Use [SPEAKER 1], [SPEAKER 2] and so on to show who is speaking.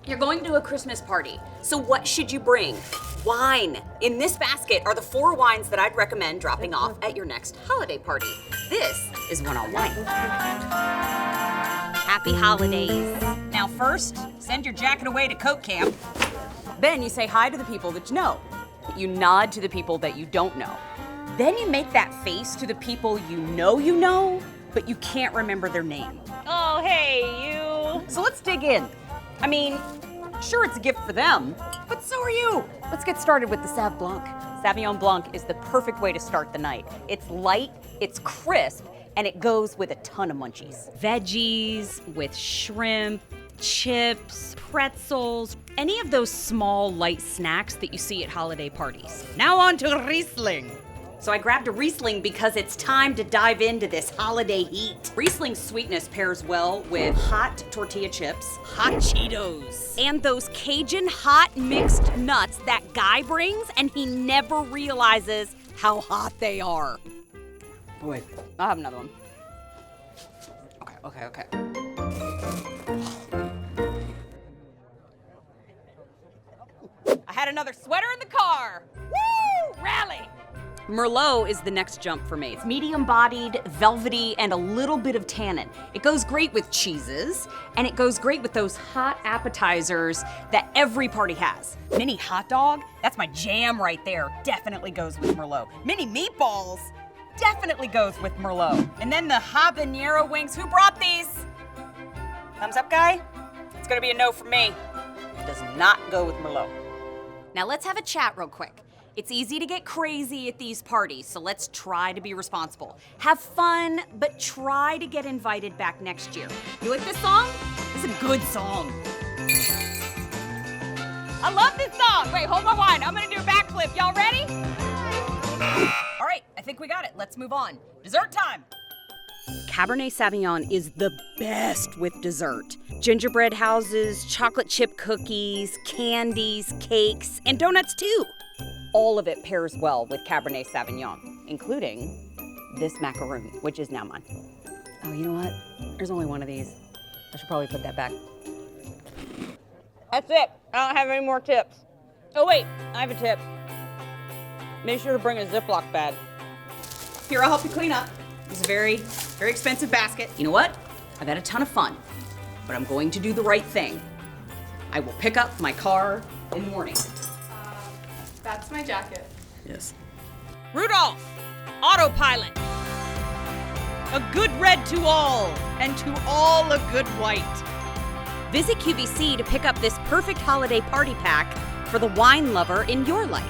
[SPEAKER 1] You're going to a Christmas party, so what should you bring? Wine. In this basket are the 4 wines that I'd recommend dropping off at your next holiday party. This is one on wine. Happy holidays. Now first, send your jacket away to coat camp. Then you say hi to the people that you know. You nod to the people that you don't know. Then you make that face to the people you know, but you can't remember their name. Oh, hey, you. So let's dig in. I mean, sure, it's a gift for them, but so are you. Let's get started with the Sauv Blanc. Sauvignon Blanc is the perfect way to start the night. It's light, it's crisp, and it goes with a ton of munchies. Veggies with shrimp, chips, pretzels, any of those small, light snacks that you see at holiday parties. Now on to Riesling. So I grabbed a Riesling because it's time to dive into this holiday heat. Riesling's sweetness pairs well with hot tortilla chips, hot Cheetos, and those Cajun hot mixed nuts that guy brings and he never realizes how hot they are. Oh, wait, I'll have another one. Okay. I had another sweater in the car. Woo! Rally! Merlot is the next jump for me. It's medium-bodied, velvety, and a little bit of tannin. It goes great with cheeses, and it goes great with those hot appetizers that every party has. Mini hot dog, that's my jam right there. Definitely goes with Merlot. Mini meatballs, definitely goes with Merlot. And then the habanero wings, who brought these? Thumbs up, guy? It's gonna be a no from me. It does not go with Merlot. Now let's have a chat real quick. It's easy to get crazy at these parties, so let's try to be responsible. Have fun, but try to get invited back next year. You like this song? It's a good song. I love this song. Wait, hold my wine. I'm gonna do a backflip. Y'all ready? All right, I think we got it. Let's move on. Dessert time. Cabernet Sauvignon is the best with dessert. Gingerbread houses, chocolate chip cookies, candies, cakes, and donuts too. All of it pairs well with Cabernet Sauvignon, including this macaroon, which is now mine. Oh, you know what? There's only one of these. I should probably put that back. That's it. I don't have any more tips. Oh wait, I have a tip. Make sure to bring a Ziploc bag. Here, I'll help you clean up. It's a very, very expensive basket. You know what? I've had a ton of fun, but I'm going to do the right thing. I will pick up my car in the morning.
[SPEAKER 2] That's my jacket.
[SPEAKER 1] Yes. Rudolph, autopilot. A good red to all, and to all a good white. Visit QVC to pick up this perfect holiday party pack for the wine lover in your life.